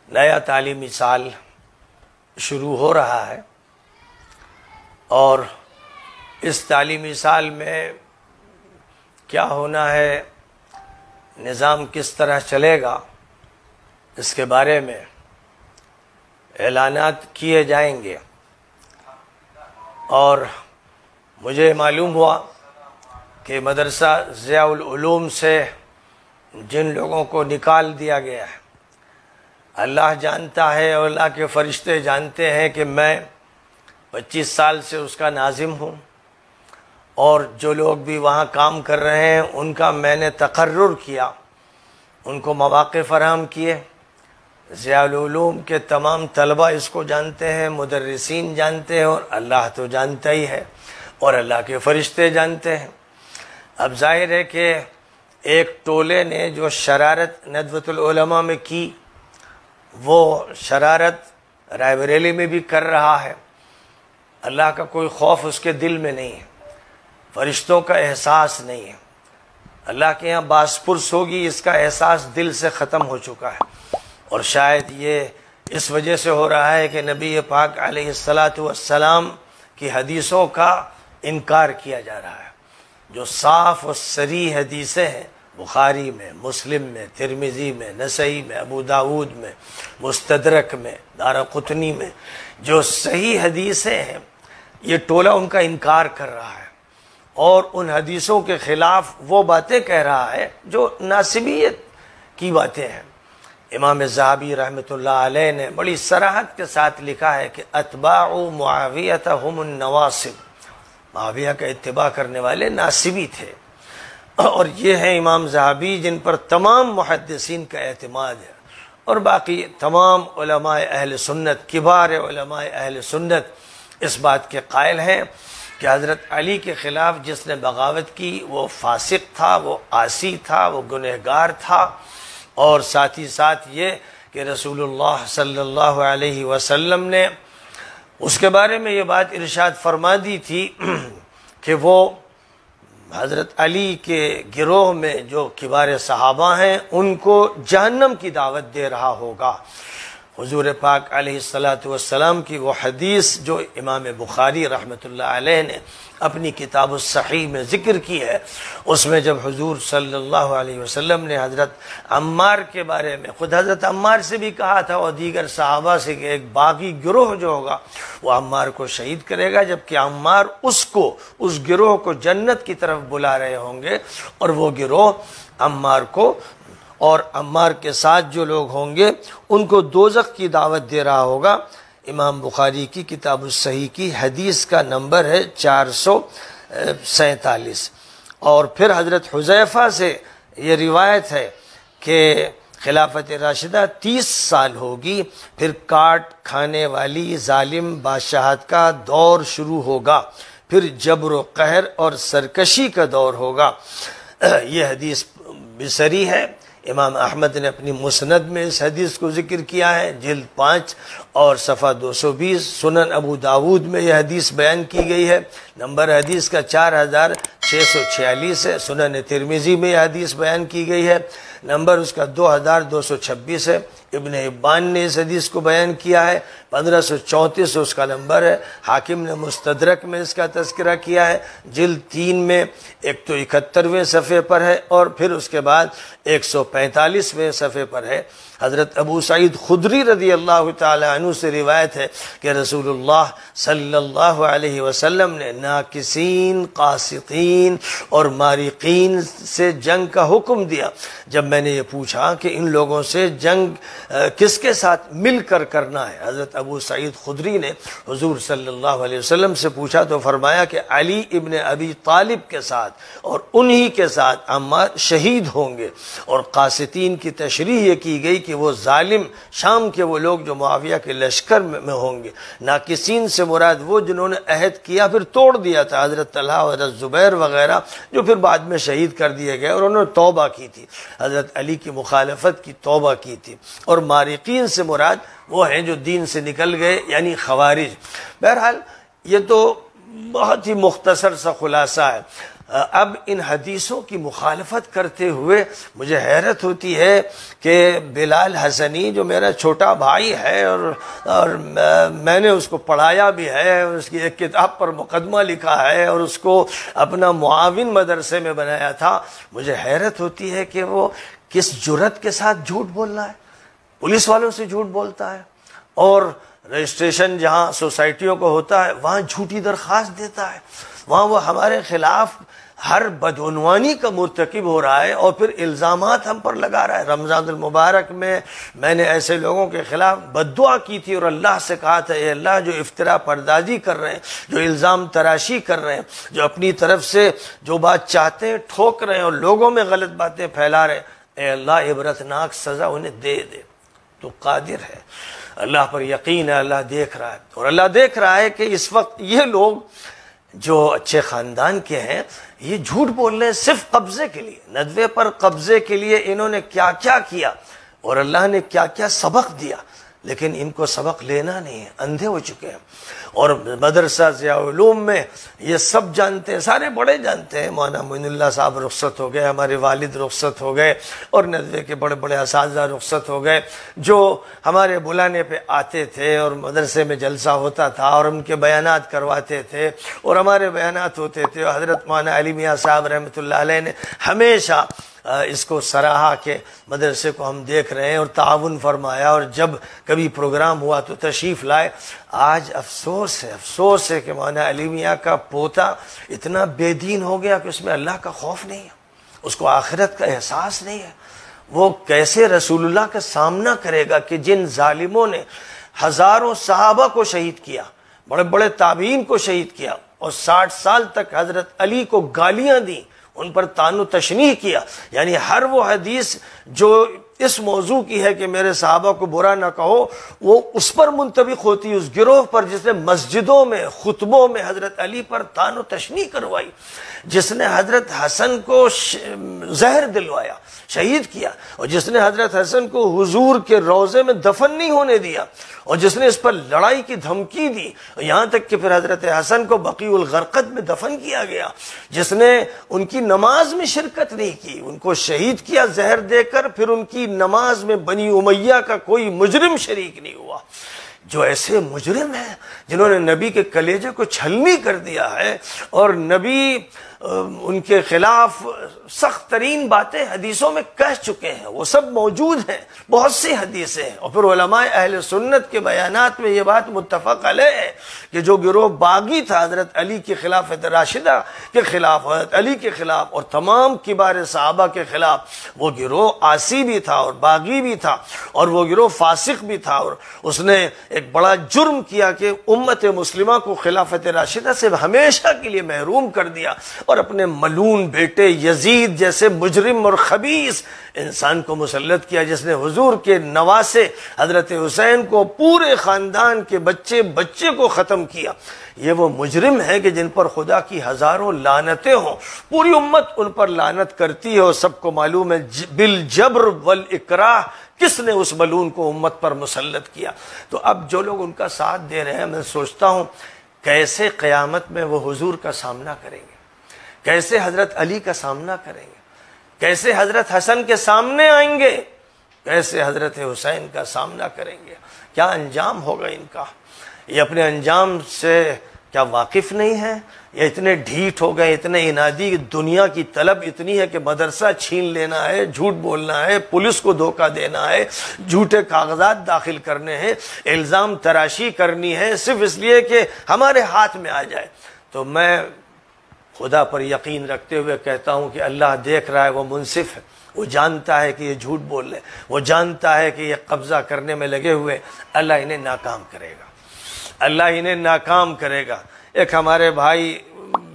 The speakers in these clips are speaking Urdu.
نیا تعلیمی سال شروع ہو رہا ہے اور اس تعلیمی سال میں کیا ہونا ہے، نظام کس طرح چلے گا، اس کے بارے میں اعلانات کیے جائیں گے۔ اور مجھے معلوم ہوا کہ مدرسہ ضیاء العلوم سے جن لوگوں کو نکال دیا گیا ہے، اللہ جانتا ہے اور اللہ کے فرشتے جانتے ہیں کہ میں 25 سال سے اس کا ناظم ہوں، اور جو لوگ بھی وہاں کام کر رہے ہیں ان کا میں نے تقرر کیا، ان کو مواقع فراہم کیے۔ ضیاء العلوم کے تمام طلبہ اس کو جانتے ہیں، مدرسین جانتے ہیں، اور اللہ تو جانتا ہی ہے اور اللہ کے فرشتے جانتے ہیں۔ اب ظاہر ہے کہ ایک ٹولے نے جو شرارت ندوۃ العلماء میں کی، وہ شرارت رائے بریلی میں بھی کر رہا ہے۔ اللہ کا کوئی خوف اس کے دل میں نہیں ہے، فرشتوں کا احساس نہیں ہے، اللہ کے یہاں باس پرس ہوگی، اس کا احساس دل سے ختم ہو چکا ہے۔ اور شاید یہ اس وجہ سے ہو رہا ہے کہ نبی پاک علیہ السلام کی حدیثوں کا انکار کیا جا رہا ہے، جو صاف و صریح حدیثیں ہیں، بخاری میں، مسلم میں، ترمذی میں، نسائی میں، ابو داود میں، مستدرک میں، دارقطنی میں، جو صحیح حدیثیں ہیں، یہ ٹولہ ان کا انکار کر رہا ہے اور ان حدیثوں کے خلاف وہ باتیں کہہ رہا ہے جو ناسبیت کی باتیں ہیں۔ امام ذہبی رحمۃ اللہ علیہ نے بڑی صراحت کے ساتھ لکھا ہے کہ اتباع معاویہ ہم النواصب، معاویہ کا اتباع کرنے والے ناصبی تھے، اور یہ ہیں امام ذہبی جن پر تمام محدثین کا اعتماد ہے، اور باقی تمام علماء اہل سنت، کبار علماء اہل سنت اس بات کے قائل ہیں کہ حضرت علی کے خلاف جس نے بغاوت کی وہ فاسق تھا، وہ عاصی تھا، وہ گنہگار تھا، اور ساتھ ہی ساتھ یہ کہ رسول اللہ صلی اللہ علیہ وسلم نے اس کے بارے میں یہ بات ارشاد فرما دی تھی کہ وہ حضرت علی کے گروہ میں جو کبار صحابہ ہیں ان کو جہنم کی دعوت دے رہا ہوگا۔ حضور پاک علیہ السلام کی وہ حدیث جو امام بخاری رحمۃ اللہ علیہ نے اپنی کتاب الصحیح میں ذکر کی ہے، اس میں جب حضور صلی اللہ علیہ وسلم نے حضرت عمار کے بارے میں خود حضرت عمار سے بھی کہا تھا اور دیگر صحابہ سے کہ ایک باغی گروہ جو ہوگا وہ عمار کو شہید کرے گا، جبکہ عمار اس گروہ کو جنت کی طرف بلا رہے ہوں گے، اور وہ گروہ عمار کو اور عمار کے ساتھ جو لوگ ہوں گے ان کو دوزخ کی دعوت دے رہا ہوگا۔ امام بخاری کی کتاب الصحیح کی حدیث کا نمبر ہے 447۔ اور پھر حضرت حذیفہ سے یہ روایت ہے کہ خلافت راشدہ 30 سال ہوگی، پھر کاٹ کھانے والی ظالم بادشاہت کا دور شروع ہوگا، پھر جبر و قہر اور سرکشی کا دور ہوگا۔ یہ حدیث بصری ہے، امام احمد نے اپنی مسند میں اس حدیث کو ذکر کیا ہے، جلد 5 اور صفحہ 220۔ سنن ابو داود میں یہ حدیث بیان کی گئی ہے، نمبر حدیث کا 4646 ہے۔ سنن ترمذی میں یہ حدیث بیان کی گئی ہے، نمبر اس کا 2226 ہے۔ ابن حبان نے اس حدیث کو بیان کیا ہے، 1534 اس کا نمبر ہے۔ حاکم نے مستدرک میں اس کا تذکرہ کیا ہے، جلد 3 میں 171ویں صفحے پر ہے، اور پھر اس کے بعد 145ویں صفحے پر ہے۔ حضرت ابو سعید خدری رضی اللہ تعالی عنہ سے روایت ہے کہ رسول اللہ صلی اللہ علیہ وسلم نے ناکسین، قاسطین اور مارقین سے جنگ کا حکم دیا۔ جب میں نے یہ پوچھا کہ ان لوگوں سے جنگ کس کے ساتھ مل کر کرنا ہے، حضرت ابو سعید خدری نے حضور صلی اللہ علیہ وسلم سے پوچھا تو فرمایا کہ علی ابن ابی طالب کے ساتھ اور انہی کے ساتھ عمار شہید ہوں گے۔ اور قاسطین کی تشریح یہ کی گئی کہ وہ ظالم شام کے وہ لوگ جو معاویہ کے لشکر میں ہوں گے۔ ناقصین سے مراد وہ جنہوں نے عہد کیا پھر توڑ دیا تھا، حضرت طلحہ و حضرت زبیر وغیرہ جو پھر بعد میں شہید کر دیے گئے، اور انہوں نے توبہ کی تھی، حضرت علی کی مخالفت کی توبہ کی تھی۔ اور مارقین سے مراد وہ ہیں جو دین سے نکل گئے، یعنی خوارج۔ بہرحال یہ تو بہت ہی مختصر سا خلاصہ ہے۔ اب ان حدیثوں کی مخالفت کرتے ہوئے مجھے حیرت ہوتی ہے کہ بلال حسنی جو میرا چھوٹا بھائی ہے اور میں نے اس کو پڑھایا بھی ہے، اس کی ایک کتاب پر مقدمہ لکھا ہے اور اس کو اپنا معاون مدرسے میں بنایا تھا، مجھے حیرت ہوتی ہے کہ وہ کس جرأت کے ساتھ جھوٹ بول رہا ہے، پولیس والوں سے جھوٹ بولتا ہے، اور رجسٹریشن جہاں سوسائٹیوں کو ہوتا ہے وہاں جھوٹی درخواست دیتا ہے، وہاں وہ ہمارے خلاف ہر بدعنوانی کا مرتکب ہو رہا ہے اور پھر الزامات ہم پر لگا رہا ہے۔ رمضان المبارک میں نے ایسے لوگوں کے خلاف بد دعا کی تھی اور اللہ سے کہا تھا، اے اللہ جو افترا پردازی کر رہے ہیں، جو الزام تراشی کر رہے ہیں، جو اپنی طرف سے جو بات چاہتے ہیں ٹھوک رہے ہیں اور لوگوں میں غلط باتیں پھیلا رہے ہیں، اے اللہ عبرتناک سزا انہیں دے دے، تو قادر ہے۔ اللہ پر یقین ہے، اللہ دیکھ رہا ہے، اور اللہ دیکھ رہا ہے کہ اس وقت یہ لوگ جو اچھے خاندان کے ہیں یہ جھوٹ بول رہے ہیں صرف قبضے کے لیے، ندوے پر قبضے کے لیے انہوں نے کیا کیا کیا اور اللہ نے کیا کیا سبق دیا، لیکن ان کو سبق لینا نہیں ہے، اندھے ہو چکے ہیں۔ اور مدرسہ ضیاء العلوم میں یہ سب جانتے ہیں، سارے بڑے جانتے ہیں، مولانا معین اللہ صاحب رخصت ہو گئے، ہمارے والد رخصت ہو گئے، اور ندوے کے بڑے بڑے اساتذہ رخصت ہو گئے جو ہمارے بلانے پہ آتے تھے اور مدرسے میں جلسہ ہوتا تھا اور ان کے بیانات کرواتے تھے اور ہمارے بیانات ہوتے تھے۔ حضرت مولانا علی میاں صاحب رحمۃ اللہ علیہ نے ہمیشہ اس کو سراہا کہ مدرسے کو ہم دیکھ رہے ہیں اور تعاون فرمایا، اور جب کبھی پروگرام ہوا تو تشریف لائے۔ آج افسوس ہے کہ مولانا علی میاں کا پوتا اتنا بے دین ہو گیا کہ اس میں اللہ کا خوف نہیں ہے، اس کو آخرت کا احساس نہیں ہے۔ وہ کیسے رسول اللہ کا سامنا کرے گا کہ جن ظالموں نے ہزاروں صحابہ کو شہید کیا، بڑے بڑے تابعین کو شہید کیا، اور 60 سال تک حضرت علی کو گالیاں دیں، ان پر طعن و تشنیع کیا، یعنی ہر وہ حدیث جو اس موضوع کی ہے کہ میرے صحابہ کو برا نہ کہو، وہ اس پر منطبق ہوتی، اس گروہ پر جس نے مسجدوں میں خطبوں میں حضرت علی پر طعن و تشنیع کروائی، جس نے حضرت حسن کو زہر دلوایا، شہید کیا، اور جس نے حضرت حسن کو حضور کے روضے میں دفن نہیں ہونے دیا، اور جس نے اس پر لڑائی کی دھمکی دی، یہاں تک کہ پھر حضرت حسن کو بقیع الغرقد میں دفن کیا گیا، جس نے ان کی نماز میں شرکت نہیں کی، ان کو شہید کیا زہر دے کر، پھر ان کی نماز میں بنی امیہ کا کوئی مجرم شریک نہیں ہوا۔ جو ایسے مجرم ہیں جنہوں نے نبی کے کلیجے کو چھلنی کر دیا ہے، اور نبی ان کے خلاف سخت ترین باتیں حدیثوں میں کہہ چکے ہیں، وہ سب موجود ہیں، بہت سی حدیثیں ہیں، اور پھر علماء اہل سنت کے بیانات میں یہ بات متفق علیہ ہے کہ جو گروہ باغی تھا حضرت علی کی خلافت راشدہ کے خلاف، حضرت علی کے خلاف اور تمام کبار صحابہ کے خلاف، وہ گروہ عاصی بھی تھا اور باغی بھی تھا، اور وہ گروہ فاسق بھی تھا، اور اس نے ایک بڑا جرم کیا کہ امت مسلمہ کو خلافت راشدہ سے ہمیشہ کے لیے محروم کر دیا، اور اپنے ملعون بیٹے یزید جیسے مجرم اور خبیث انسان کو مسلط کیا، جس نے حضور کے نواسے حضرت حسین کو، پورے خاندان کے بچے کو ختم کیا۔ یہ وہ مجرم ہیں کہ جن پر خدا کی ہزاروں لعنتیں ہوں، پوری امت ان پر لعنت کرتی ہے، اور سب کو معلوم ہے بالجبر والاکراہ کس نے اس ملعون کو امت پر مسلط کیا۔ تو اب جو لوگ ان کا ساتھ دے رہے ہیں، میں سوچتا ہوں کیسے قیامت میں وہ حضور کا سامنا کریں گے، کیسے حضرت علی کا سامنا کریں گے، کیسے حضرت حسن کے سامنے آئیں گے، کیسے حضرت حسین کا سامنا کریں گے، کیا انجام ہوگا ان کا۔ یہ اپنے انجام سے کیا واقف نہیں ہے، یا اتنے ڈھیٹ ہو گئے، اتنے انادی، دنیا کی طلب اتنی ہے کہ مدرسہ چھین لینا ہے، جھوٹ بولنا ہے، پولیس کو دھوکہ دینا ہے، جھوٹے کاغذات داخل کرنے ہیں، الزام تراشی کرنی ہے، صرف اس لیے کہ ہمارے ہاتھ میں آ جائے۔ تو میں خدا پر یقین رکھتے ہوئے کہتا ہوں کہ اللہ دیکھ رہا ہے، وہ منصف ہے، وہ جانتا ہے کہ یہ جھوٹ بول رہے، وہ جانتا ہے کہ یہ قبضہ کرنے میں لگے ہوئے، اللہ انہیں ناکام کرے گا، اللہ انہیں ناکام کرے گا۔ ایک ہمارے بھائی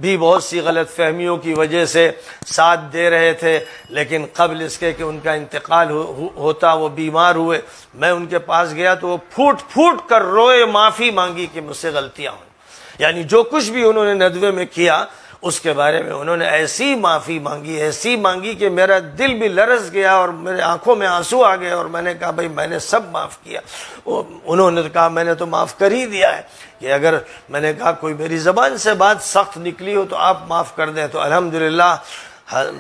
بھی بہت سی غلط فہمیوں کی وجہ سے ساتھ دے رہے تھے، لیکن قبل اس کے کہ ان کا انتقال ہوتا وہ بیمار ہوئے، میں ان کے پاس گیا تو وہ پھوٹ پھوٹ کر روئے، معافی مانگی کہ مجھ سے غلطیاں ہوئیں، یعنی جو کچھ بھی انہوں نے ندوے میں کیا اس کے بارے میں انہوں نے ایسی مانگی کہ میرا دل بھی لرز گیا اور میرے آنکھوں میں آنسو آ گئے، اور میں نے کہا بھائی میں نے سب معاف کیا۔ انہوں نے کہا میں نے تو معاف کر ہی دیا ہے، کہ اگر میں نے کہا کوئی میری زبان سے بات سخت نکلی ہو تو آپ معاف کر دیں۔ تو الحمدللہ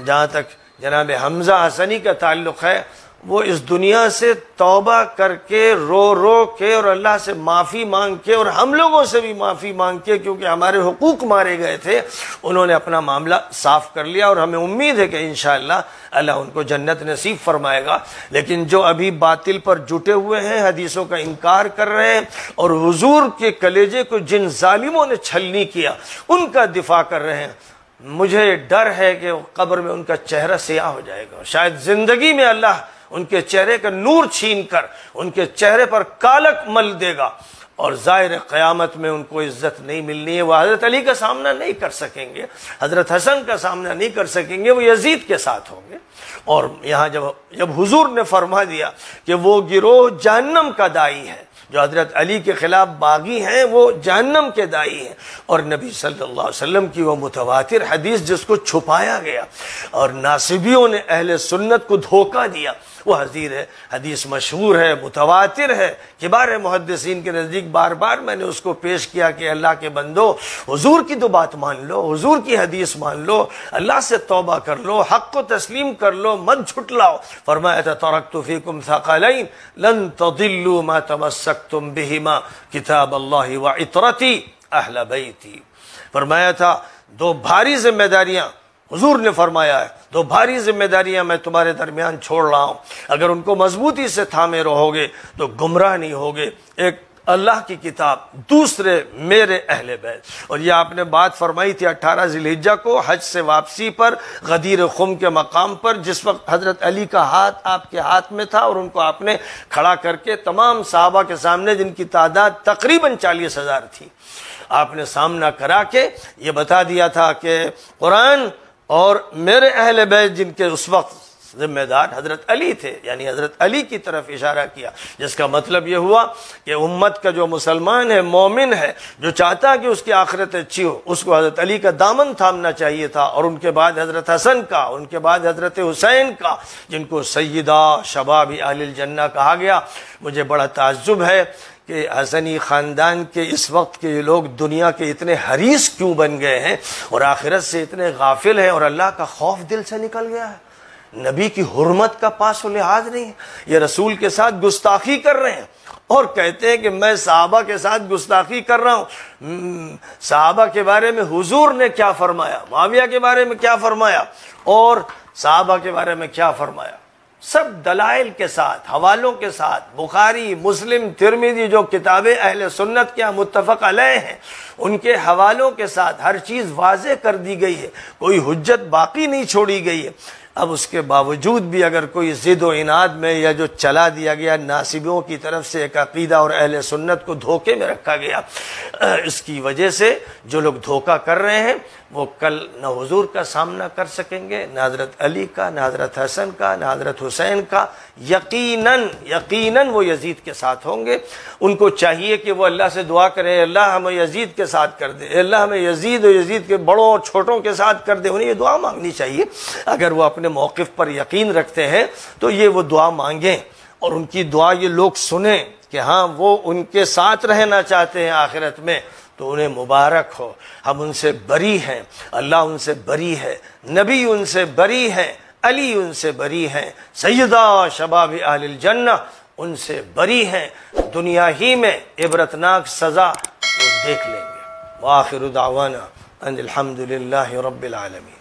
جہاں تک جناب حمزہ حسنی کا تعلق ہے، وہ اس دنیا سے توبہ کر کے رو کے اور اللہ سے معافی مانگ کے اور ہم لوگوں سے بھی معافی مانگ کے، کیونکہ ہمارے حقوق مارے گئے تھے، انہوں نے اپنا معاملہ صاف کر لیا، اور ہمیں امید ہے کہ انشاءاللہ اللہ ان کو جنت نصیب فرمائے گا۔ لیکن جو ابھی باطل پر جٹے ہوئے ہیں، حدیثوں کا انکار کر رہے ہیں، اور حضور کے کلیجے کو جن ظالموں نے چھلنی کیا ان کا دفاع کر رہے ہیں، مجھے ڈر ہے کہ قبر میں ان کا چہرہ سیاہ ہو جائے گا، شاید زندگی میں اللہ ان کے چہرے کا نور چھین کر ان کے چہرے پر کالک مل دے گا، اور ظاہر قیامت میں ان کو عزت نہیں ملنی ہے۔ وہ حضرت علی کا سامنا نہیں کر سکیں گے، حضرت حسن کا سامنا نہیں کر سکیں گے، وہ یزید کے ساتھ ہوں گے۔ اور یہاں جب حضور نے فرما دیا کہ وہ گروہ جہنم کا داعی ہے، جو حضرت علی کے خلاف باغی ہیں وہ جہنم کے داعی ہیں، اور نبی صلی اللہ علیہ وسلم کی وہ متواتر حدیث جس کو چھپایا گیا اور ناصبیوں نے اہل سنت کو دھوکہ دیا، وہ حدیث مشہور ہے، متواتر ہے، کبار محدثین کے نزدیک بار بار میں نے اس کو پیش کیا کہ اللہ کے بندو، حضور کی تو بات مان لو، حضور کی حدیث مان لو، اللہ سے توبہ کر لو، حق کو تسلیم کر لو، مت جھٹلاؤ۔ فرمایا تھا ترکت فیکم ثقلین لن تضلوا ما تمسکتم بہما کتاب اللہ وعطرتی اہل بیتی۔ فرمایا تھا دو بھاری ذمہ داریاں، حضور نے فرمایا ہے دو بھاری ذمہ داریاں میں تمہارے درمیان چھوڑ رہا ہوں، اگر ان کو مضبوطی سے تھامے رہو گے تو گمراہ نہیں ہوگے۔ ایک اللہ کی کتاب، دوسرے میرے اہل بیت۔ اور یہ آپ نے بات فرمائی تھی 18 ذی الحجہ کو حج سے واپسی پر غدیر خم کے مقام پر، جس وقت حضرت علی کا ہاتھ آپ کے ہاتھ میں تھا، اور ان کو آپ نے کھڑا کر کے تمام صحابہ کے سامنے، جن کی تعداد تقریباً 40,000 تھی، آپ نے سامنا کرا کے یہ بتا دیا تھا کہ قرآن اور میرے اہل بیت جن کے اس وقت ذمہ دار حضرت علی تھے، یعنی حضرت علی کی طرف اشارہ کیا، جس کا مطلب یہ ہوا کہ امت کا جو مسلمان ہے، مومن ہے، جو چاہتا کہ اس کی آخرت اچھی ہو، اس کو حضرت علی کا دامن تھامنا چاہیے تھا، اور ان کے بعد حضرت حسن کا، ان کے بعد حضرت حسین کا، جن کو سیدہ شباب اہل الجنہ کہا گیا۔ مجھے بڑا تعجب ہے کہ حسنی خاندان کے اس وقت کے یہ لوگ دنیا کے اتنے حریص کیوں بن گئے ہیں، اور آخرت سے اتنے غافل ہیں، اور اللہ کا خوف دل سے نکل گیا ہے، نبی کی حرمت کا پاس و لحاظ نہیں ہے، یہ رسول کے ساتھ گستاخی کر رہے ہیں، اور کہتے ہیں کہ میں صحابہ کے ساتھ گستاخی کر رہا ہوں۔ صحابہ کے بارے میں حضور نے کیا فرمایا، معاویہ کے بارے میں کیا فرمایا، اور صحابہ کے بارے میں کیا فرمایا، سب دلائل کے ساتھ، حوالوں کے ساتھ، بخاری، مسلم، ترمذی، جو کتابیں اہل سنت کے متفق علیہ ہیں، ان کے حوالوں کے ساتھ ہر چیز واضح کر دی گئی ہے، کوئی حجت باقی نہیں چھوڑی گئی ہے۔ اب اس کے باوجود بھی اگر کوئی ضد و عناد میں، یا جو چلا دیا گیا ناصبیوں کی طرف سے ایک عقیدہ اور اہل سنت کو دھوکے میں رکھا گیا، اس کی وجہ سے جو لوگ دھوکہ کر رہے ہیں وہ کل نہ حضور کا سامنا کر سکیں گے، نہ حضرت علی کا، نہ حضرت حسن کا، نہ حضرت حسین کا، یقیناً وہ یزید کے ساتھ ہوں گے۔ ان کو چاہیے کہ وہ اللہ سے دعا کریں، اللہ ہمیں یزید کے ساتھ کر دے، اللہ ہمیں یزید اور یزید کے بڑوں اور چھوٹوں کے ساتھ کر دے، انہیں یہ دعا مانگنی چاہیے۔ اگر وہ اپنے موقف پر یقین رکھتے ہیں تو یہ وہ دعا مانگیں، اور ان کی دعا یہ لوگ سنیں کہ ہاں وہ ان کے ساتھ رہنا چاہتے ہیں آخرت میں، تو انہیں مبارک ہو۔ ہم ان سے بری ہیں، اللہ ان سے بری ہے، نبی ان سے بری ہے، علی ان سے بری ہیں، سیدہ شباب اہل الجنہ ان سے بری ہیں، دنیا ہی میں عبرتناک سزا وہ دیکھ لیں گے۔ وآخر دعوانا ان الحمد للہ رب العالمین۔